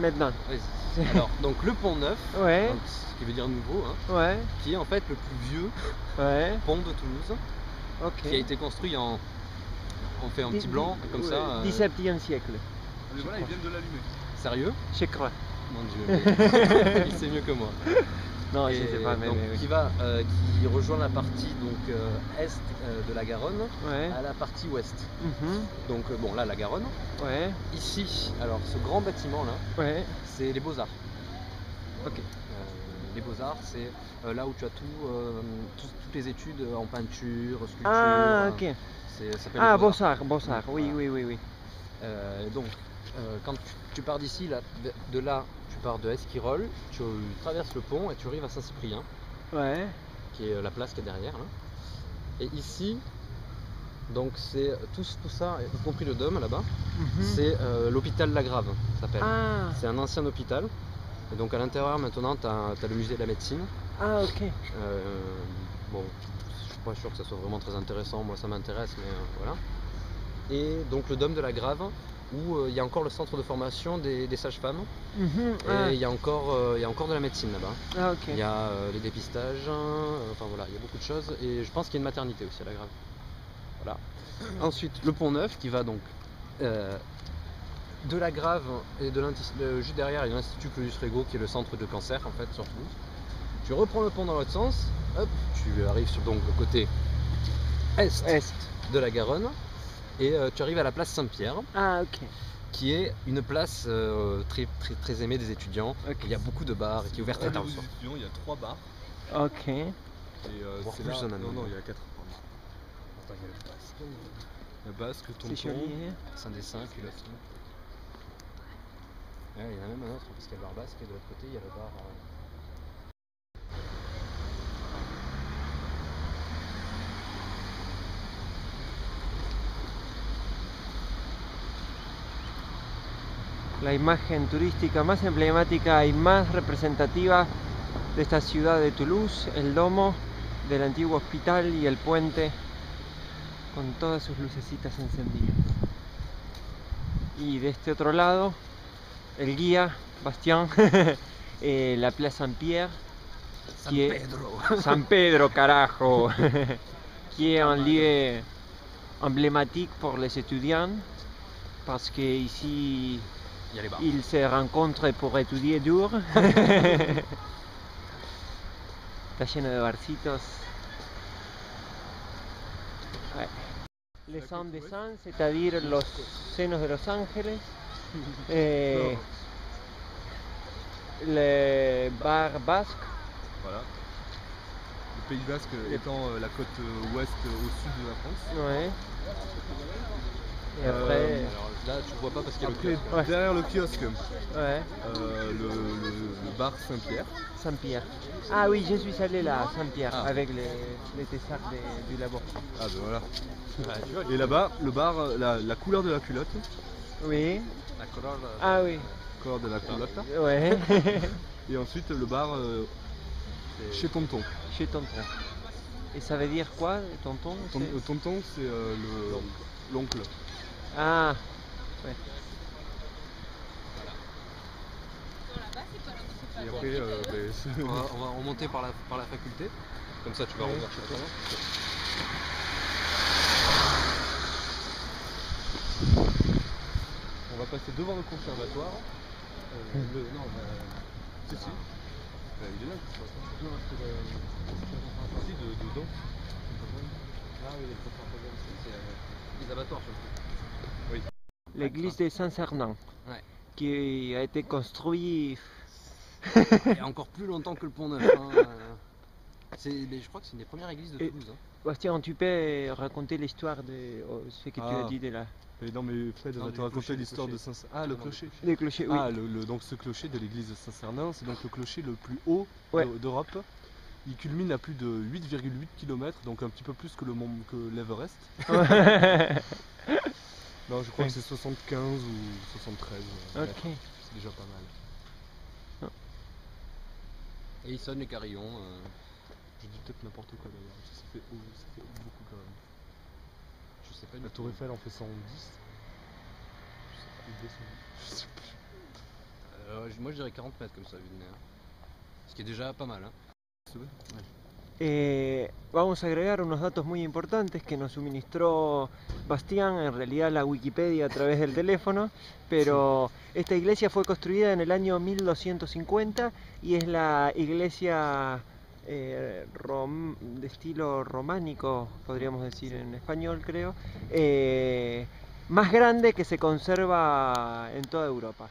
maintenant. Vas-y. Alors, donc le pont neuf, Ouais, donc, ce qui veut dire nouveau, hein, ouais, qui est en fait le plus vieux ouais, pont de Toulouse, ok. qui a été construit en... On fait un petit blanc, comme ça. 17e siècle, Mais voilà, ils viennent de l'allumer. Sérieux? je crois. Mon dieu, mais il sait mieux que moi. Non, Et je sais pas, mais donc, oui. qui rejoint la partie donc, est de la Garonne Ouais, à la partie ouest. mhm, Donc bon, là la Garonne. ouais, Ici, alors ce grand bâtiment là, ouais, c'est les Beaux-Arts. ok. Les Beaux-Arts, c'est là où tu as toutes les études en peinture, sculpture. Ah, ok. Ça s'appelle Ah, les Beaux-Arts. Beaux-Arts, Beaux-Arts, oui, Voilà. oui, oui, oui. Donc, quand tu pars d'ici, de là, tu pars de Esquirol, tu traverses le pont et tu arrives à Saint-Cyprien, Ouais, qui est la place qui est derrière. Là. Et ici, donc c'est tout ça, y compris le dôme là-bas, mhm. c'est l'hôpital Lagrave, ça s'appelle. Ah, C'est un ancien hôpital. Et donc à l'intérieur maintenant, tu as le musée de la médecine. ah, ok. Bon, je suis pas sûr que ça soit vraiment très intéressant, moi ça m'intéresse, mais voilà. Et donc le dôme de la Grave, où il y a encore le centre de formation des sages-femmes. Mhm, Et il y a encore de la médecine là-bas. ah, ok. Il y a les dépistages, enfin voilà, il y a beaucoup de choses. Et je pense qu'il y a une maternité aussi à la Grave. Voilà. Ensuite, le pont neuf qui va donc de la Grave et juste derrière, il y a l'Institut Claudius Regaud qui est le centre de cancer en fait sur Toulouse. Tu reprends le pont dans l'autre sens, hop, tu arrives sur donc, le côté est de la Garonne et tu arrives à la place Saint-Pierre. Ah, ok. Qui est une place très aimée des étudiants. Ok. Il y a beaucoup de bars et qui est ouverte très tard le soir. Il y a 3 bars. Ok. Et Voire c'est plus, là. on en a Non, même. non, il y a 4. Attends, il y a le basque. Le basque, C'est tonton. joli, hein. Saint-Dessin, culotte. Ouais, il y en a même un autre parce qu'il y a le bar basque et de l'autre côté il y a le bar. La imagen turística más emblemática y más representativa de esta ciudad de Toulouse, el domo del antiguo hospital y el puente con todas sus lucecitas encendidas. Y de este otro lado, el guía, Bastien, la Place Saint-Pierre, San Pedro, carajo, qui est un lieu emblématique pour les étudiants, parce que ici Il y a les bars. ils se rencontrent pour étudier dur. Está lleno de barcitos. Ouais. Les Saints des Saints, c'est-à-dire los senos de los ángeles. Le bar basque. Voilà. Le Pays Basque étant la côte ouest au sud de la France. Ouais. Et après, Alors là tu vois pas parce qu'il y a Après, le kiosque. Ouais. derrière le kiosque, ouais, le bar Saint-Pierre. Saint-Pierre. Ah oui, je suis allé là, à Saint-Pierre, Ah. avec les tessards du labo. Ah ben voilà. Ouais, tu vois, Et là-bas, le bar, la couleur de la culotte. Oui. la couleur, Ah oui. Couleur de la culotte. Ouais. Et ensuite le bar chez Tonton. Chez Tonton. Et ça veut dire quoi, Tonton? Tonton, c'est l'oncle. Ah, ouais. Et après, on va remonter par la faculté. Comme ça tu vas revoir chez toi. on va passer devant le conservatoire. Si, si. Il est là, je crois. Non, c'est si, dedans. Ah oui, les abattoirs surtout. Oui. L'église de Saint-Sernin, Ouais. qui a été construite. Il y a encore plus longtemps que le Pont Neuf. Hein. Mais je crois que c'est une des premières églises de Toulouse. Hein. Bastien, tu peux raconter l'histoire de ce que tu as dit de là? Non mais Fred va te raconter l'histoire de Saint-Sernin. Ah, le clocher. Les clochers, oui. Ah, donc ce clocher de l'église de Saint-Sernin, c'est donc le clocher le plus haut Ouais. d'Europe. Il culmine à plus de 8,8 km, donc un petit peu plus que l'Everest. Non, je crois que c'est 75 ou 73. Ok. C'est déjà pas mal. Et il sonne les carillons. Je dis peut-être n'importe quoi d'ailleurs, parce que ça fait beaucoup quand même. Je sais pas. La tour Eiffel en fait 110. Je sais pas, ou 210. Je sais plus. Moi je dirais 40 mètres comme ça, vu de nez. Ce qui est déjà pas mal. Vamos a agregar unos datos muy importantes que nos suministró Bastián, en realidad la Wikipedia a través del teléfono, pero esta iglesia fue construida en el año 1250 y es la iglesia de estilo románico, podríamos decir en español creo, más grande que se conserva en toda Europa.